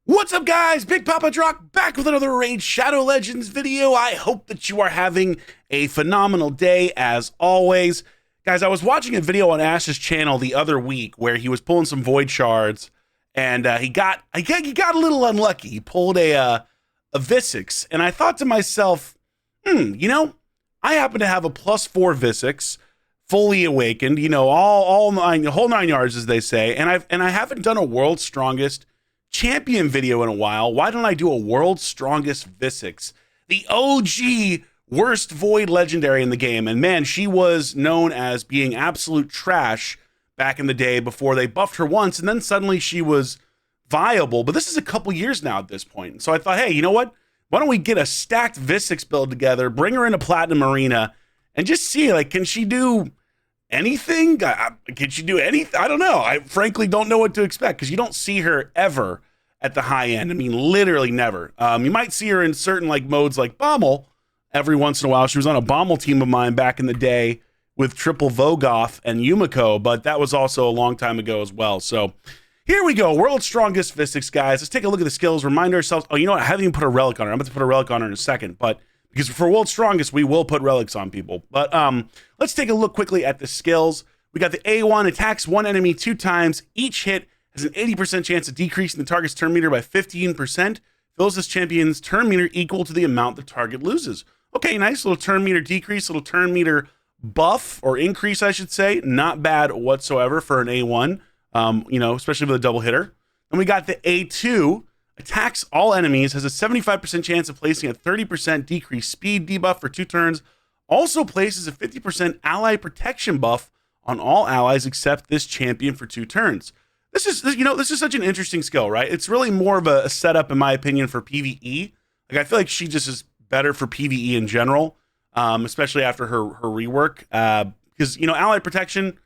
What's up, guys? Big Papa Drock back with another Raid Shadow Legends video. I hope that you are having a phenomenal day as always. Guys, I was watching a video on Ash's channel the other week where he was pulling some void shards and he got a little unlucky. He pulled a Visix, and I thought to myself, I happen to have a +4 Visix, fully awakened, all nine, the whole 9 yards, as they say, and I haven't done a world's strongest champion video in a while. Why don't I do a world's strongest Visix, the OG worst void legendary in the game? And man, she was known as being absolute trash back in the day before they buffed her once, and then suddenly she was viable. But this is a couple years now at this point. So I thought, hey, you know what? Why don't we get a stacked Visix build together, bring her into Platinum Arena, and just see, like, can she do anything? Can she do anything? I don't know. I frankly don't know what to expect because you don't see her ever at the high end. I mean, literally never. You might see her in certain modes like Bommel every once in a while. She was on a Bommel team of mine back in the day with Triple Vogoth and Yumiko, but that was also a long time ago as well. So here we go. World's strongest Visix, guys. Let's take a look at the skills. Remind ourselves. Oh, you know what? I haven't even put a relic on her. I'm about to put a relic on her in a second, but because for world's strongest, we will put relics on people. But let's take a look quickly at the skills. We got the A1, attacks one enemy 2 times. Each hit has an 80% chance of decreasing the target's turn meter by 15%. Fills this champion's turn meter equal to the amount the target loses. Okay, nice little turn meter decrease, little turn meter buff, or increase, I should say. Not bad whatsoever for an A1, especially with a double hitter. And we got the A2. Attacks all enemies, has a 75% chance of placing a 30% decreased speed debuff for 2 turns. Also places a 50% ally protection buff on all allies except this champion for 2 turns. This is such an interesting skill, right? It's really more of a setup, in my opinion, for PvE. I feel like she just is better for PvE in general, especially after her rework. Because, ally protection,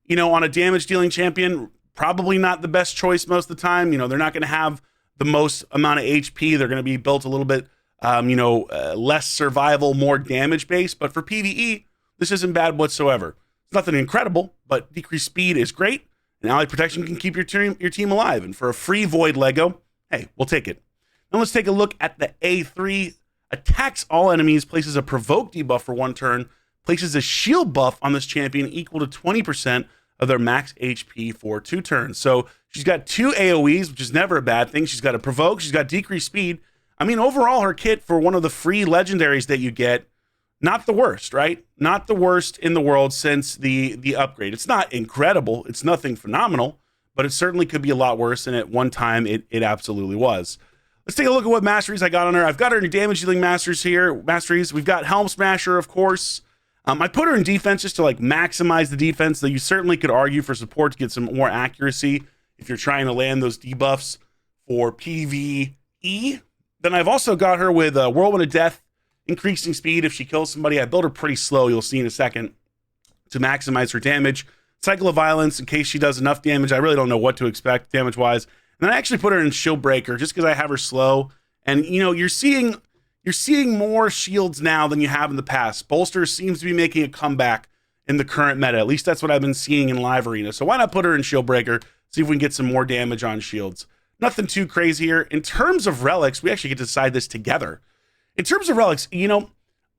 on a damage dealing champion, probably not the best choice most of the time. They're not going to have the most amount of HP. They're going to be built a little bit, less survival, more damage based. But for PvE, this isn't bad whatsoever. It's nothing incredible, but decreased speed is great. And ally protection can keep your team alive. And for a free void Lego, hey, we'll take it. Now let's take a look at the A3. Attacks all enemies, places a provoke debuff for 1 turn, places a shield buff on this champion equal to 20% of their max HP for 2 turns. So she's got 2 AoEs, which is never a bad thing. She's got a provoke, she's got decreased speed. I mean, overall, her kit for one of the free legendaries that you get, not the worst, right? Not the worst in the world since the upgrade. It's not incredible, it's nothing phenomenal, but it certainly could be a lot worse, and at one time, it absolutely was. Let's take a look at what masteries I got on her. I've got her in damage dealing masteries here. We've got Helm Smasher, of course. I put her in defense just to maximize the defense, though you certainly could argue for support to get some more accuracy if you're trying to land those debuffs for PvE. Then I've also got her with Whirlwind of Death, increasing speed if she kills somebody. I build her pretty slow, you'll see in a second, to maximize her damage. Cycle of Violence, in case she does enough damage. I really don't know what to expect damage-wise. And then I actually put her in Shield Breaker just because I have her slow. And, you're seeing more shields now than you have in the past. Bolster seems to be making a comeback in the current meta. At least that's what I've been seeing in Live Arena. So why not put her in Shield Breaker, see if we can get some more damage on shields. Nothing too crazy here. In terms of relics, we actually get to decide this together. In terms of relics,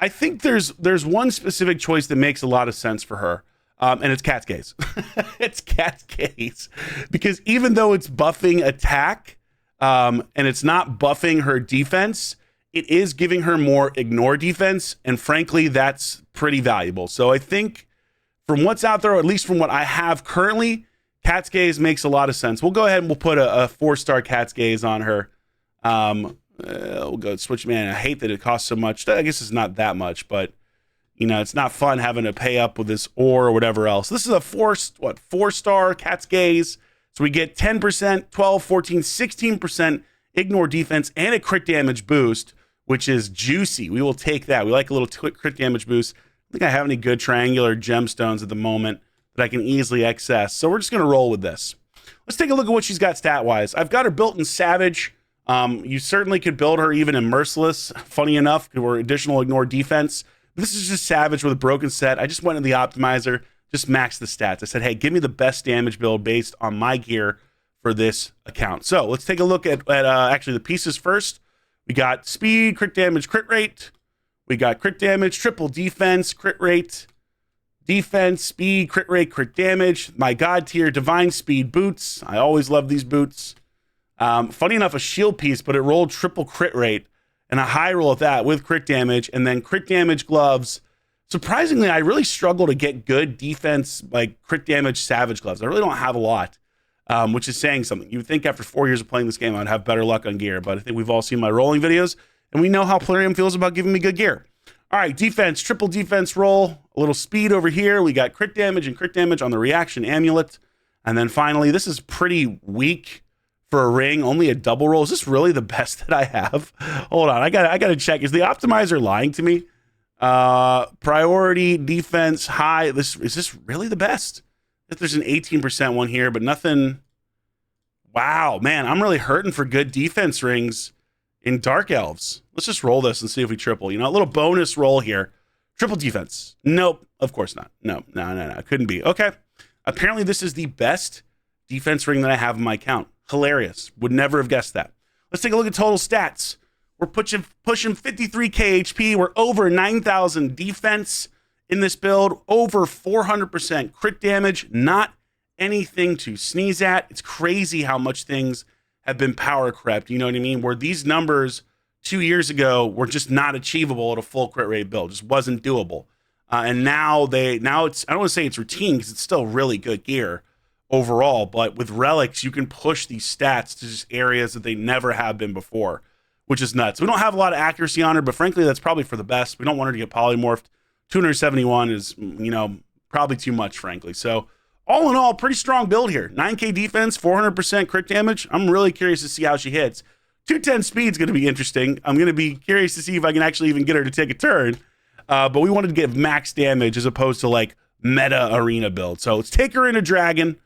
I think there's one specific choice that makes a lot of sense for her, and it's Cat's Gaze. It's Cat's Gaze. Because even though it's buffing attack, and it's not buffing her defense, it is giving her more ignore defense, and frankly, that's pretty valuable. So I think from what's out there, or at least from what I have currently, Cat's Gaze makes a lot of sense. We'll go ahead and we'll put a 4-star Cat's Gaze on her. We'll go switch man. I hate that it costs so much. I guess it's not that much, but it's not fun having to pay up with this or whatever else. This is a 4-star Cat's Gaze. So we get 10%, 12, 14, 16% ignore defense and a crit damage boost, which is juicy. We will take that. We like a little crit damage boost. I don't think I have any good triangular gemstones at the moment that I can easily access. So we're just going to roll with this. Let's take a look at what she's got stat-wise. I've got her built in Savage. You certainly could build her even in Merciless, funny enough, or additional ignore defense. This is just Savage with a broken set. I just went in the optimizer, just maxed the stats. I said, hey, give me the best damage build based on my gear for this account. So let's take a look at actually the pieces first. We got speed, crit damage, crit rate. We got crit damage, triple defense, crit rate, defense, speed, crit rate, crit damage. My god tier, divine speed boots. I always love these boots. Funny enough, a shield piece, but it rolled triple crit rate and a high roll at that with crit damage, and then crit damage gloves. Surprisingly, I really struggle to get good defense, like crit damage savage gloves. I really don't have a lot, which is saying something. You would think after 4 years of playing this game, I'd have better luck on gear, but I think we've all seen my rolling videos, and we know how Plarium feels about giving me good gear. All right, defense, triple defense roll, a little speed over here. We got crit damage and crit damage on the reaction amulet. And then finally, this is pretty weak for a ring, only a double roll. Is this really the best that I have? Hold on, I gotta check. Is the optimizer lying to me? Priority, defense, high. Is this really the best? If there's an 18% one here, but nothing. Wow, man, I'm really hurting for good defense rings in Dark Elves. Let's just roll this and see if we triple. You know, a little bonus roll here. Triple defense. Nope, of course not. No. Couldn't be. Okay. Apparently this is the best defense ring that I have in my account. Hilarious. Would never have guessed that. Let's take a look at total stats. We're pushing 53k HP. We're over 9,000 defense in this build. Over 400% crit damage. Not anything to sneeze at. It's crazy how much things have been power crept. You know what I mean? Where these numbers 2 years ago were just not achievable at a full crit rate build. Just wasn't doable. And now it's, I don't want to say it's routine because it's still really good gear overall, but with relics, you can push these stats to just areas that they never have been before, which is nuts. We don't have a lot of accuracy on her, but frankly, that's probably for the best. We don't want her to get polymorphed. 271 is, you know, probably too much, frankly. So all in all, pretty strong build here. 9k defense, 400% crit damage. I'm really curious to see how she hits. 210 speed is going to be interesting. I'm going to be curious to see if I can actually even get her to take a turn. But we wanted to give max damage as opposed to like meta arena build. So let's take her into dragon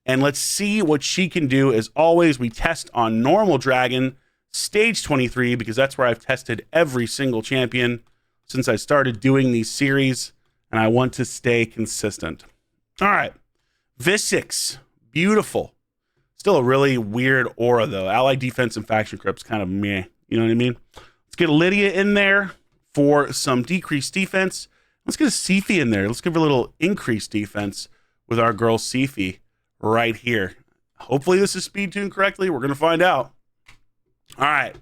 and let's see what she can do. As always, we test on normal dragon, stage 23, because that's where I've tested every single champion since I started doing these series, and I want to stay consistent. All right, Visix, beautiful. Still a really weird aura though. Ally defense and faction crypt's kind of meh. You know what I mean? Let's get Lydia in there for some decreased defense. Let's get a Sifi in there. Let's give her a little increased defense with our girl Sifi right here. Hopefully this is speed tuned correctly. We're going to find out. All right.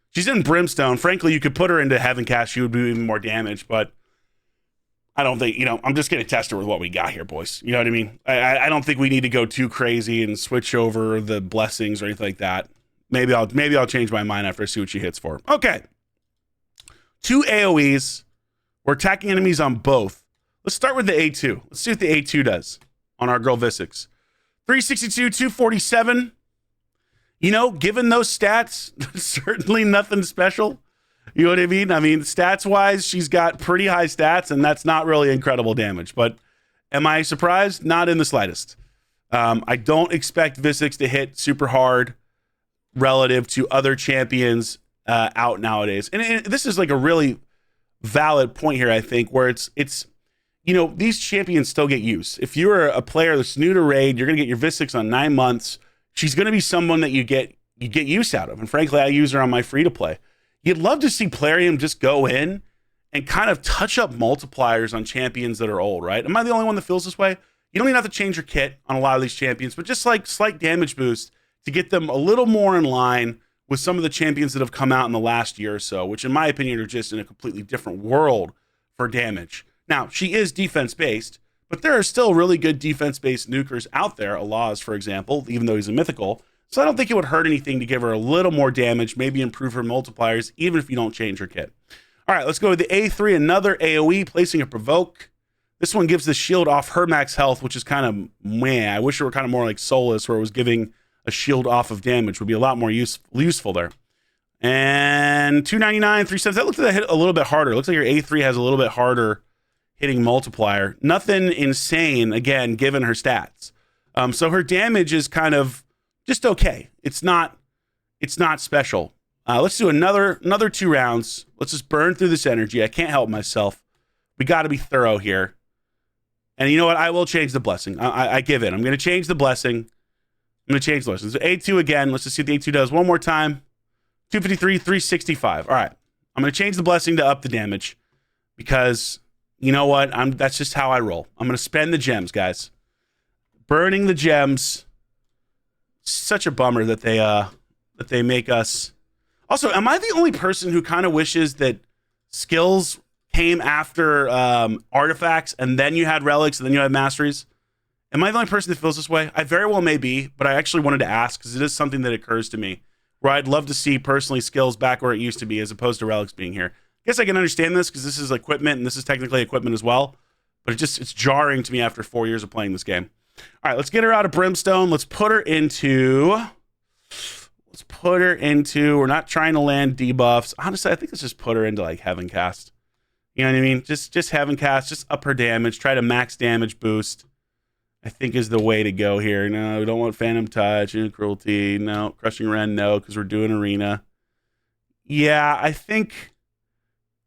She's in Brimstone. Frankly, you could put her into Heaven Cast. She would do even more damage, but I don't think, you know, I'm just going to test her with what we got here, boys. You know what I mean? I don't think we need to go too crazy and switch over the blessings or anything like that. Maybe I'll change my mind after I see what she hits for. Okay. 2 AoEs. We're attacking enemies on both. Let's start with the A2. Let's see what the A2 does on our girl Visix. 362, 247. You know, given those stats, certainly nothing special. You know what I mean? I mean, stats-wise, she's got pretty high stats, and that's not really incredible damage. But am I surprised? Not in the slightest. I don't expect Visix to hit super hard relative to other champions out nowadays. And this is like a really valid point here, I think, where it's you know, these champions still get use. If you're a player that's new to Raid, you're going to get your Visix on 9 months. She's going to be someone that you get use out of. And frankly, I use her on my free-to-play. You'd love to see Plarium just go in and kind of touch up multipliers on champions that are old, right? Am I the only one that feels this way? You don't even have to change your kit on a lot of these champions, but just like slight damage boost to get them a little more in line with some of the champions that have come out in the last year or so, which in my opinion are just in a completely different world for damage. Now, she is defense-based, but there are still really good defense-based nukers out there, Allah's, for example, even though he's a mythical. So I don't think it would hurt anything to give her a little more damage, maybe improve her multipliers, even if you don't change her kit. All right, let's go to the A3, another AoE, placing a provoke. This one gives the shield off her max health, which is kind of meh. I wish it were kind of more like Solus, where it was giving a shield off of damage. Would be a lot more useful there. And 299, 3 that looks like that hit a little bit harder. It looks like your A3 has a little bit harder hitting multiplier. Nothing insane, again, given her stats. So her damage is kind of just okay. It's not special. Let's do another 2 rounds. Let's just burn through this energy. I can't help myself. We got to be thorough here. And you know what? I will change the blessing. I give in. I'm going to change the blessing. I'm going to change the list. So A2 again. Let's just see what the A2 does one more time. 253, 365. All right. I'm going to change the blessing to up the damage because you know what? That's just how I roll. I'm going to spend the gems, guys. Burning the gems. Such a bummer that they make us. Also, am I the only person who kind of wishes that skills came after artifacts and then you had relics and then you had masteries? Am I the only person that feels this way? I very well may be, but I actually wanted to ask because it is something that occurs to me where I'd love to see personally skills back where it used to be as opposed to relics being here. I guess I can understand this because this is equipment and this is technically equipment as well, but it's jarring to me after 4 years of playing this game. All right, let's get her out of Brimstone. Let's put her into, we're not trying to land debuffs. Honestly, I think let's just put her into like Heaven Cast. You know what I mean? Just Heaven Cast, just up her damage, try to max damage boost. I think is the way to go here. No, we don't want Phantom Touch and Cruelty. No, Crushing Rend, no, because we're doing Arena. Yeah, I think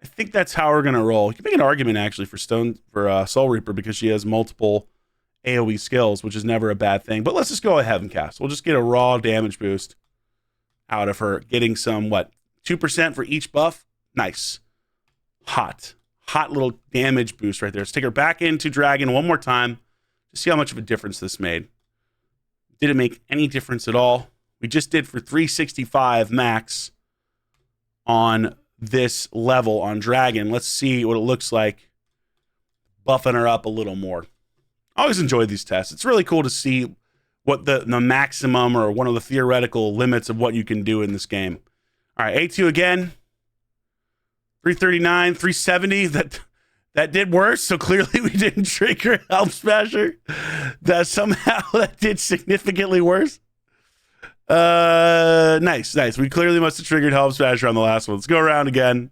that's how we're gonna roll. You can make an argument actually for Soul Reaper because she has multiple AoE skills, which is never a bad thing. But let's just go with Heaven Cast. We'll just get a raw damage boost out of her, getting some 2% for each buff. Nice, hot little damage boost right there. Let's take her back into Dragon one more time. See how much of a difference this made. Didn't make any difference at all. We just did for 365 max on this level on Dragon. Let's see what it looks like buffing her up a little more. I always enjoy these tests. It's really cool to see what the maximum or one of the theoretical limits of what you can do in this game. All right, A2 again. 339, 370. That did worse, so clearly we didn't trigger Helm Smasher. That did significantly worse. Nice. We clearly must have triggered Helm Smasher on the last one. Let's go around again.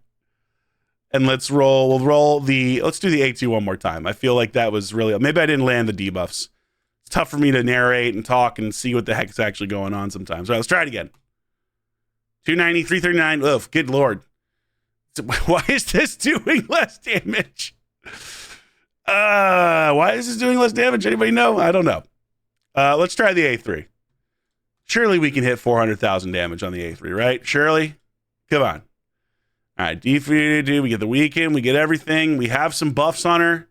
And let's roll. Let's do the A2 one more time. I feel like that was really, maybe I didn't land the debuffs. It's tough for me to narrate and talk and see what the heck is actually going on sometimes. All right, let's try it again. 290, 339. Ugh, good lord. Why is this doing less damage? Why is this doing less damage? Anybody know? I don't know. Let's try the A3. Surely we can hit 400,000 damage on the A3, right? Surely? Come on. All right, D3, we get the weaken, we get everything. We have some buffs on her.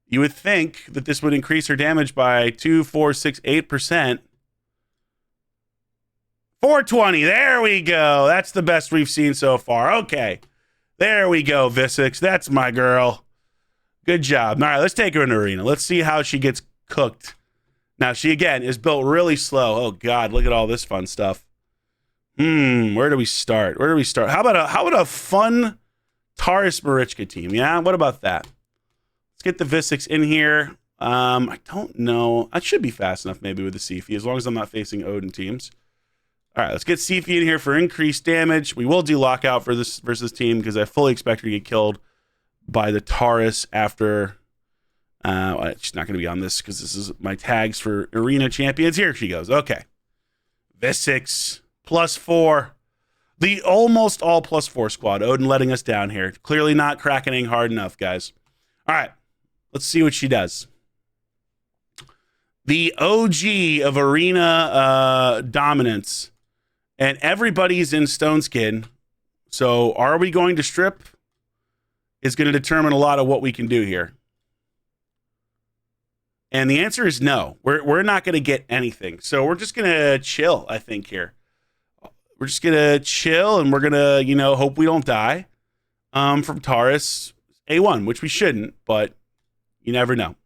You would think that this would increase her damage by 2, 4, 6, 8%. 420, there we go. That's the best we've seen so far. Okay, there we go, Visix. That's my girl. Good job. All right, let's take her in Arena. Let's see how she gets cooked. Now, she, again, is built really slow. Oh, God, look at all this fun stuff. Where do we start? How about a fun Taurus Marichka team? Yeah, what about that? Let's get the Visix in here. I don't know. I should be fast enough maybe with the Sifi, as long as I'm not facing Odin teams. All right, let's get Sifi in here for increased damage. We will do lockout for this versus team because I fully expect her to get killed by the Taurus after. She's not going to be on this because this is my tags for Arena Champions. Here she goes. Okay. Visix, +4. The almost all +4 squad. Odin letting us down here. Clearly not cracking hard enough, guys. All right, let's see what she does. The OG of Arena dominance. And everybody's in Stone Skin. So are we going to strip? Is going to determine a lot of what we can do here. And the answer is no. We're not going to get anything. So we're just going to chill, I think, here. We're just going to chill and we're going to, hope we don't die from Taurus A1, which we shouldn't, but you never know.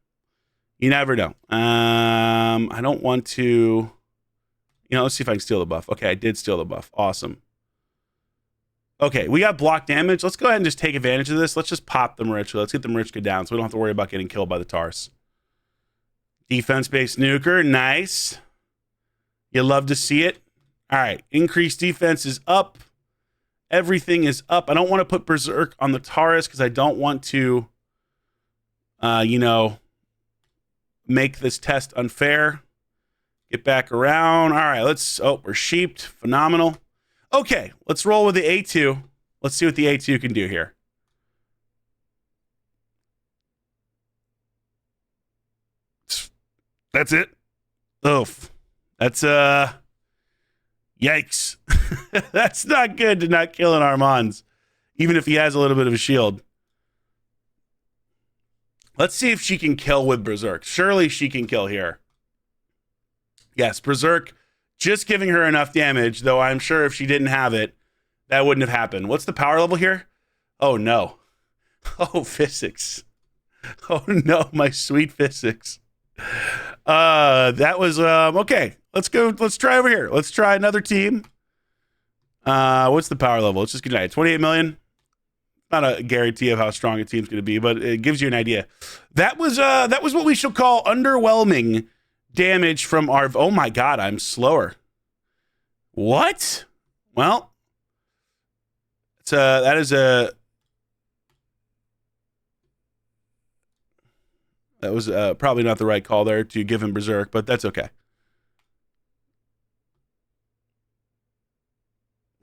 You never know. I don't want to... let's see if I can steal the buff. Okay, I did steal the buff. Awesome. Okay, we got block damage. Let's go ahead and just take advantage of this. Let's just pop the Marichka. Let's get the Marichka down so we don't have to worry about getting killed by the Taurus. Defense-based nuker. Nice. You love to see it. All right, increased defense is up. Everything is up. I don't want to put Berserk on the Taurus because I don't want to, make this test unfair. Get back around. All right, we're sheeped. Phenomenal. Okay, let's roll with the A2. Let's see what the A2 can do here. That's it. Oof. That's yikes. That's not good to not kill an Armand's, even if he has a little bit of a shield. Let's see if she can kill with Berserk. Surely she can kill here. Yes, Berserk just giving her enough damage, though I'm sure if she didn't have it, that wouldn't have happened. What's the power level here? Oh, no. Oh, Visix. Oh, no, my sweet Visix. That was, okay. Let's go. Let's try over here. Let's try another team. What's the power level? Let's just get an idea. 28 million. Not a guarantee of how strong a team's going to be, but it gives you an idea. That was what we shall call underwhelming damage from our... Oh my God, I'm slower. What? Well, that was probably not the right call there to give him Berserk, but that's okay.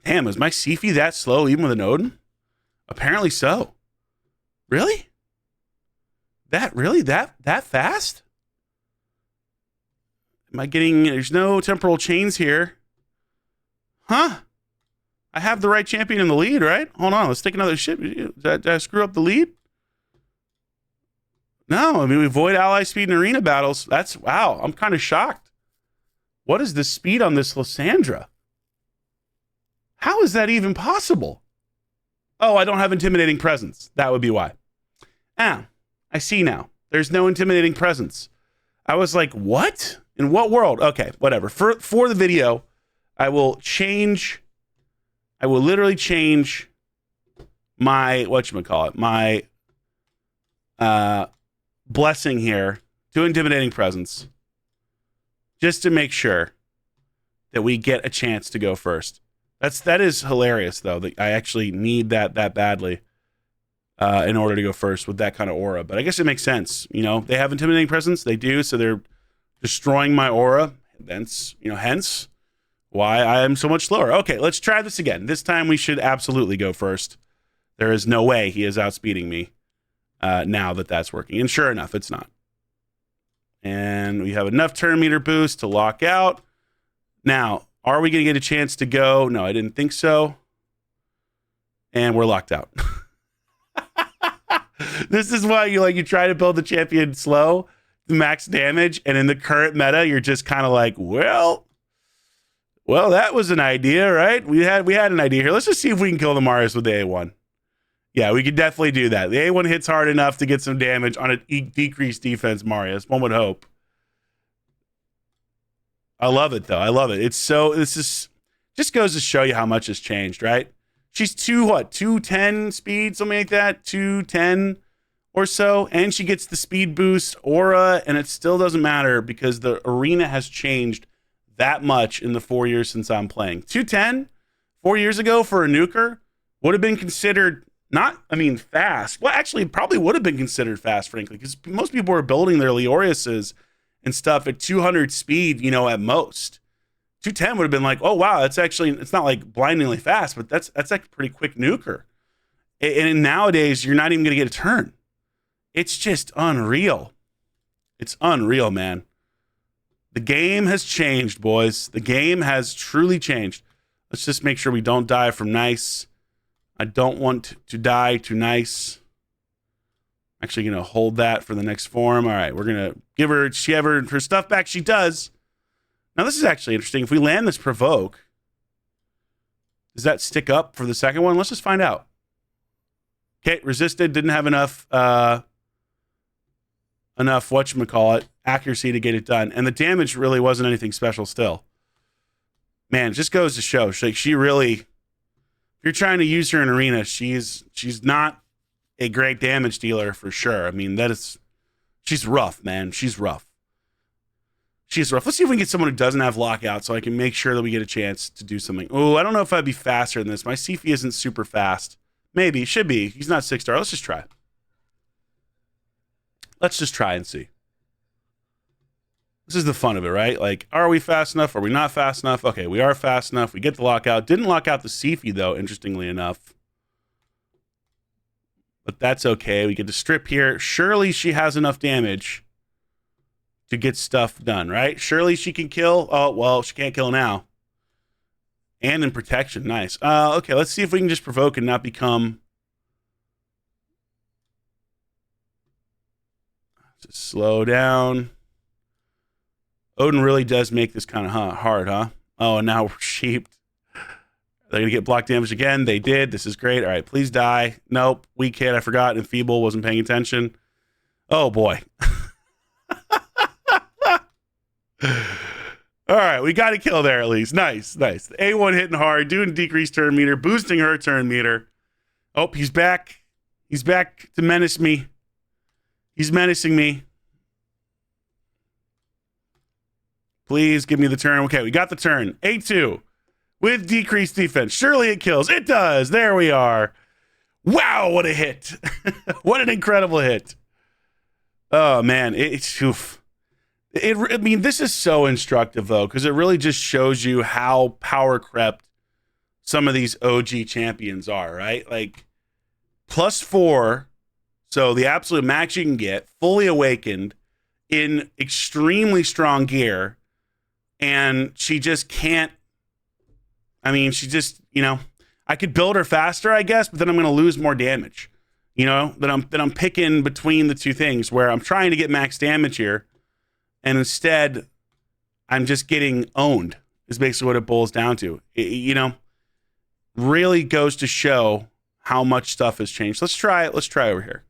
Damn, is my Sifi that slow even with an Odin? Apparently so. Really? That fast? Am I getting... There's no temporal chains here. Huh? I have the right champion in the lead, right? Hold on, let's take another ship. Did I screw up the lead? No, I mean, we avoid ally speed in arena battles. That's... Wow, I'm kind of shocked. What is the speed on this Lysandra? How is that even possible? Oh, I don't have intimidating presence. That would be why. Ah, I see now. There's no intimidating presence. I was like, what? In what world? Okay, whatever. For the video, I will literally change my, whatchamacallit, my blessing here to intimidating presence. Just to make sure that we get a chance to go first. That is hilarious, though. That I actually need that badly in order to go first with that kind of aura. But I guess it makes sense. You know, they have intimidating presence. They do, so they're destroying my aura. Hence why I am so much slower. Okay, let's try this again. This time we should absolutely go first. There is no way he is outspeeding me now that that's working. And sure enough, it's not. And we have enough turn meter boost to lock out. Now... Are we going to get a chance to go? No, I didn't think so. And we're locked out. This is why you try to build the champion slow, max damage, and in the current meta, you're just kind of like, well, that was an idea, right? We had an idea here. Let's just see if we can kill the Marius with the A1. Yeah, we could definitely do that. The A1 hits hard enough to get some damage on a decreased defense Marius. One would hope. I love it, though. I love it. This is just goes to show you how much has changed, right? She's 210 speed, something like that, 210 or so, and she gets the speed boost aura, and it still doesn't matter because the arena has changed that much in the 4 years since I'm playing. 210, 4 years ago for a nuker, would have been considered fast. Well, actually, it probably would have been considered fast, frankly, because most people were building their Leoriuses and stuff at 200 speed, at most. 210 would have been like, oh, wow, it's not like blindingly fast, but that's like a pretty quick nuker. And nowadays, you're not even going to get a turn. It's just unreal. It's unreal, man. The game has changed, boys. The game has truly changed. Let's just make sure we don't die from nice. I don't want to die to nice. Actually going to hold that for the next form. All right, we're going to give her, her stuff back. She does. Now, this is actually interesting. If we land this provoke, does that stick up for the second one? Let's just find out. Okay, resisted, didn't have enough accuracy to get it done. And the damage really wasn't anything special still. Man, it just goes to show. She really, if you're trying to use her in arena, she's not a great damage dealer for sure. I mean, she's rough, man. She's rough. Let's see if we can get someone who doesn't have lockout so I can make sure that we get a chance to do something. Oh, I don't know if I'd be faster than this. My Sifi isn't super fast. Maybe, should be. He's not 6-star. Let's just try. Let's just try and see. This is the fun of it, right? Like, are we fast enough? Are we not fast enough? Okay, we are fast enough. We get the lockout. Didn't lock out the Sifi, though, interestingly enough. But that's okay. We get to strip here. Surely she has enough damage to get stuff done, right? Surely she can kill. Oh, well, she can't kill now. And in protection. Nice. Okay, let's see if we can just provoke and not become... Just slow down. Odin really does make this kind of hard, huh? Oh, and now we're sheeped. They're going to get block damage again. They did. This is great. All right, please die. Nope. Weak hit. I forgot. And feeble. Wasn't paying attention. Oh, boy. All right, we got a kill there at least. Nice, nice. The A1 hitting hard, doing decreased turn meter, boosting her turn meter. Oh, he's back. He's back to menace me. He's menacing me. Please give me the turn. Okay, we got the turn. A2 with decreased defense. Surely it kills. It does. There we are. Wow, what a hit. What an incredible hit. Oh, man. Oof. I mean, this is so instructive, though, because it really just shows you how power crept some of these OG champions are, right? Like, +4, so the absolute max you can get, fully awakened, in extremely strong gear, and she just can't, I mean, she just, you know, I could build her faster, I guess, but then I'm going to lose more damage, you know, that I'm picking between the two things, where I'm trying to get max damage here, and instead, I'm just getting owned, is basically what it boils down to. You know, really goes to show how much stuff has changed. Let's try over here.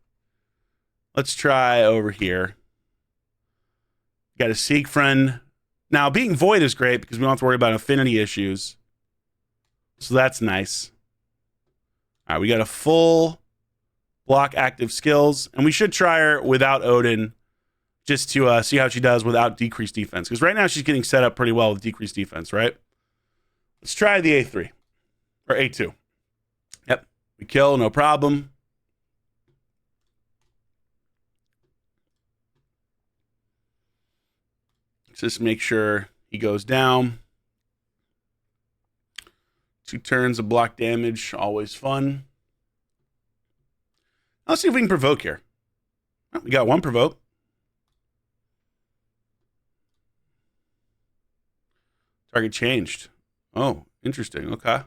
Let's try over here. Got a Siegfried. Now, being Void is great because we don't have to worry about affinity issues. So that's nice. All right, we got a full block active skills, and we should try her without Odin, just to see how she does without decreased defense. Because right now she's getting set up pretty well with decreased defense, right? Let's try the A3. Or A2. Yep. We kill, no problem. Just make sure he goes down. 2 turns of block damage, always fun. Let's see if we can provoke here. Oh, we got 1 provoke. Target changed. Oh, interesting. Okay.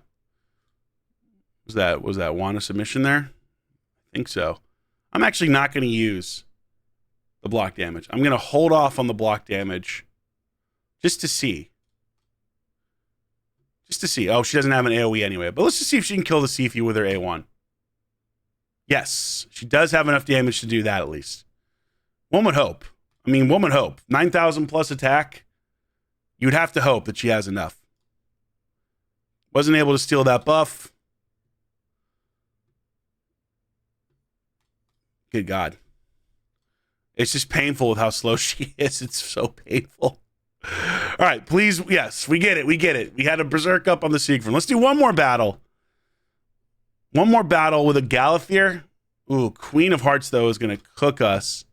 Was that Wanda submission there? I think so. I'm actually not going to use the block damage. I'm going to hold off on the block damage just to see. Just to see. Oh, she doesn't have an AoE anyway. But let's just see if she can kill the Sifu with her A1. Yes, she does have enough damage to do that at least. One would hope. I mean, one would hope. 9,000 plus attack. You'd have to hope that she has enough. Wasn't able to steal that buff. Good God. It's just painful with how slow she is. It's so painful. All right, please. Yes, we get it. We get it. We had a berserk up on the Siegfried. Let's do one more battle. One more battle with a Galathir. Ooh, Queen of Hearts, though, is going to cook us.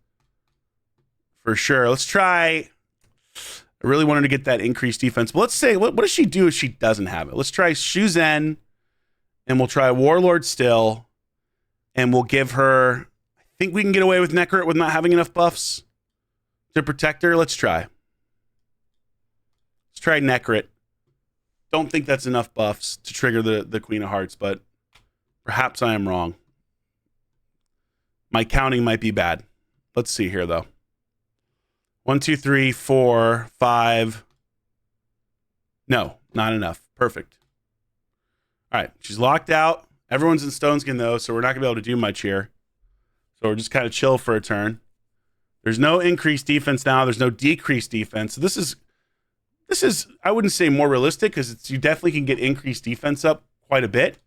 For sure. Let's try... I really wanted to get that increased defense. But let's say, what does she do if she doesn't have it? Let's try Shuzen, and we'll try Warlord still, and we'll give her... I think we can get away with Necrit with not having enough buffs to protect her. Let's try. Let's try Necrit. Don't think that's enough buffs to trigger the Queen of Hearts, but perhaps I am wrong. My counting might be bad. Let's see here, though. 1, 2, 3, 4, 5. No, not enough. Perfect. All right, she's locked out. Everyone's in Stone Skin, though, so we're not going to be able to do much here. So we're just kind of chill for a turn. There's no increased defense now. There's no decreased defense. So this is I wouldn't say more realistic, because you definitely can get increased defense up quite a bit,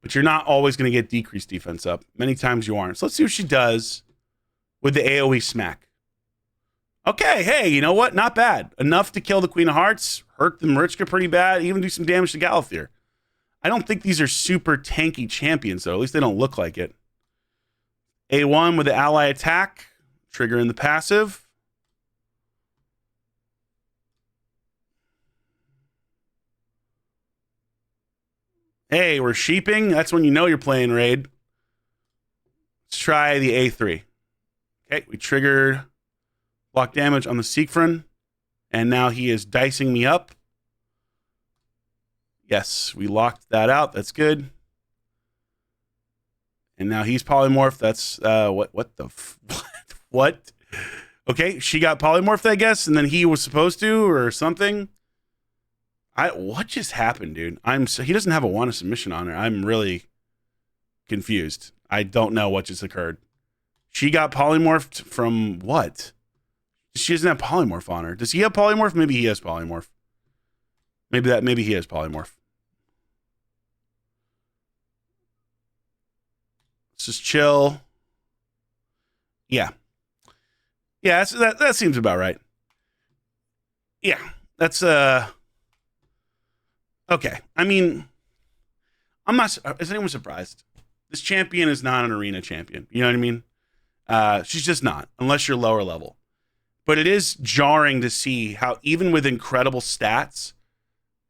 but you're not always going to get decreased defense up. Many times you aren't. So let's see what she does with the AoE smack. Okay, hey, you know what? Not bad. Enough to kill the Queen of Hearts, hurt the Marichka pretty bad, even do some damage to Galathir. I don't think these are super tanky champions, though. At least they don't look like it. A1 with the ally attack, triggering the passive. Hey, we're sheeping. That's when you know you're playing Raid. Let's try the A3. Okay, we triggered Block damage on the Siegfried. And now he is dicing me up. Yes, we locked that out. That's good. And now he's polymorphed. That's what? Okay, she got polymorphed, I guess, and then he was supposed to or something. What just happened, dude? He doesn't have a wand of submission on her. I'm really confused. I don't know what just occurred. She got polymorphed from what? She doesn't have polymorph on her. Does he have polymorph? Maybe he has polymorph. Maybe he has polymorph. Let's just chill. Yeah. Yeah, that seems about right. Yeah, that's okay. I mean, I'm not. Is anyone surprised? This champion is not an arena champion. You know what I mean? She's just not, unless you're lower level. But it is jarring to see how, even with incredible stats,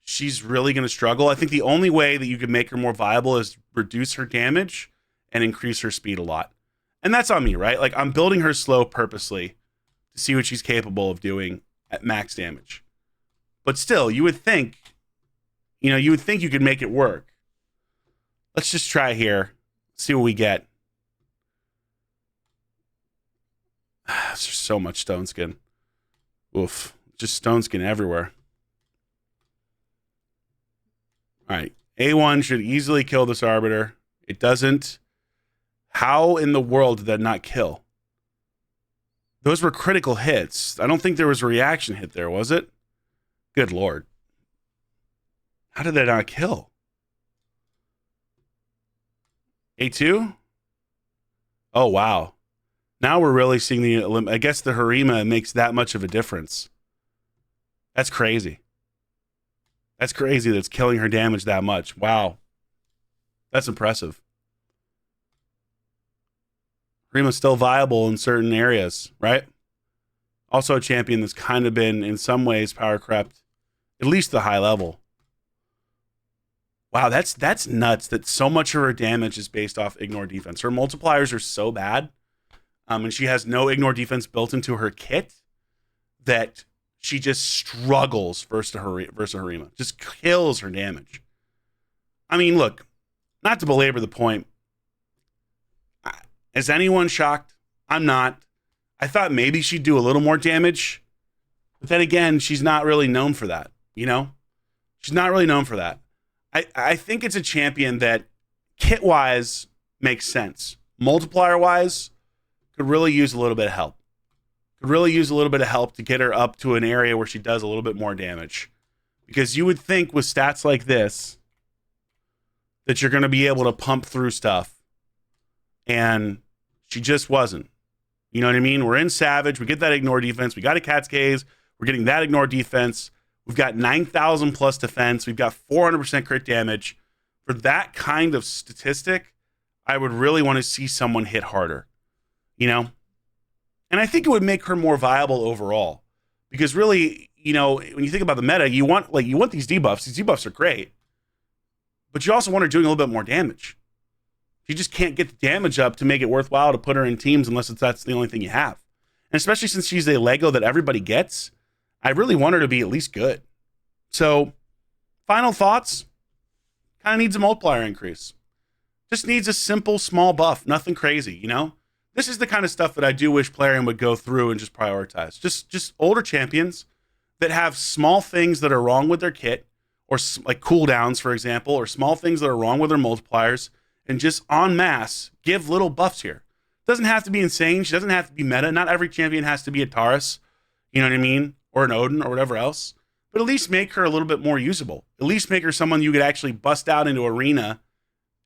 she's really going to struggle. I think the only way that you can make her more viable is reduce her damage and increase her speed a lot. And that's on me, right? Like, I'm building her slow purposely to see what she's capable of doing at max damage. But still, you would think you could make it work. Let's just try here. See what we get. There's so much stone skin. Oof. Just stone skin everywhere. All right. A1 should easily kill this Arbiter. It doesn't. How in the world did that not kill? Those were critical hits. I don't think there was a reaction hit there, was it? Good Lord. How did that not kill? A2? Oh, wow. Now we're really seeing the... I guess the Harima makes that much of a difference. That's crazy. That's crazy that's killing her damage that much. Wow. That's impressive. Harima's still viable in certain areas, right? Also a champion that's kind of been, in some ways, power crept. At least the high level. Wow, that's nuts that so much of her damage is based off ignore defense. Her multipliers are so bad, and she has no ignore defense built into her kit, that she just struggles versus Harima. Just kills her damage. I mean, look, not to belabor the point, is anyone shocked? I'm not. I thought maybe she'd do a little more damage, but then again, she's not really known for that, you know? She's not really known for that. I think it's a champion that kit-wise makes sense. Multiplier-wise, could really use a little bit of help. Could really use a little bit of help to get her up to an area where she does a little bit more damage. Because you would think with stats like this that you're going to be able to pump through stuff. And she just wasn't. You know what I mean? We're in Savage. We get that ignore defense. We got a Cat's Gaze. We're getting that ignore defense. We've got 9,000 plus defense. We've got 400% crit damage. For that kind of statistic, I would really want to see someone hit harder, you know? And I think it would make her more viable overall. Because really, you know, when you think about the meta, you want these debuffs. These debuffs are great. But you also want her doing a little bit more damage. You just can't get the damage up to make it worthwhile to put her in teams unless that's the only thing you have. And especially since she's a Lego that everybody gets, I really want her to be at least good. So, final thoughts. Kind of needs a multiplier increase. Just needs a simple, small buff. Nothing crazy, you know? This is the kind of stuff that I do wish Plarium would go through and just prioritize. Just older champions that have small things that are wrong with their kit, or like cooldowns, for example, or small things that are wrong with their multipliers, and just en masse give little buffs here. Doesn't have to be insane. She doesn't have to be meta. Not every champion has to be a Taurus. You know what I mean? Or an Odin or whatever else. But at least make her a little bit more usable. At least make her someone you could actually bust out into arena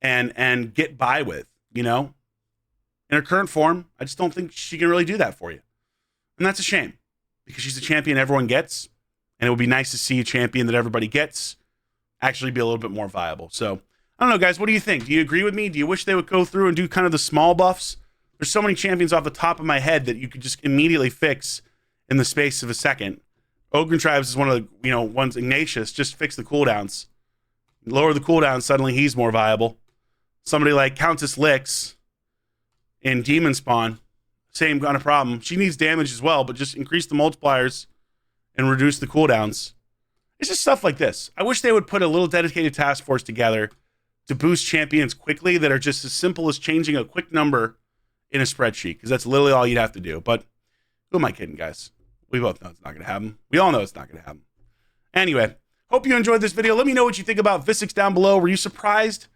and get by with, you know? In her current form, I just don't think she can really do that for you. And that's a shame. Because she's a champion everyone gets. And it would be nice to see a champion that everybody gets actually be a little bit more viable. So, I don't know, guys. What do you think? Do you agree with me? Do you wish they would go through and do kind of the small buffs? There's so many champions off the top of my head that you could just immediately fix in the space of a second. Ogre Tribes is one of the, ones. Ignatius, just fix the cooldowns. Lower the cooldown, suddenly he's more viable. Somebody like Countess Lix in Demon Spawn, same kind of problem. She needs damage as well, but just increase the multipliers and reduce the cooldowns. It's just stuff like this. I wish they would put a little dedicated task force together to boost champions quickly that are just as simple as changing a quick number in a spreadsheet, because that's literally all you'd have to do. But who am I kidding, guys? We both know it's not going to happen. We all know it's not going to happen. Anyway, hope you enjoyed this video. Let me know what you think about Visix down below. Were you surprised?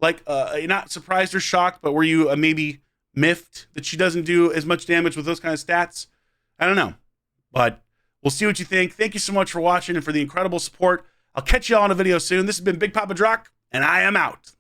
Like, not surprised or shocked, but were you maybe miffed that she doesn't do as much damage with those kind of stats? I don't know. But we'll see what you think. Thank you so much for watching and for the incredible support. I'll catch you all in a video soon. This has been Big Papa Drock, and I am out.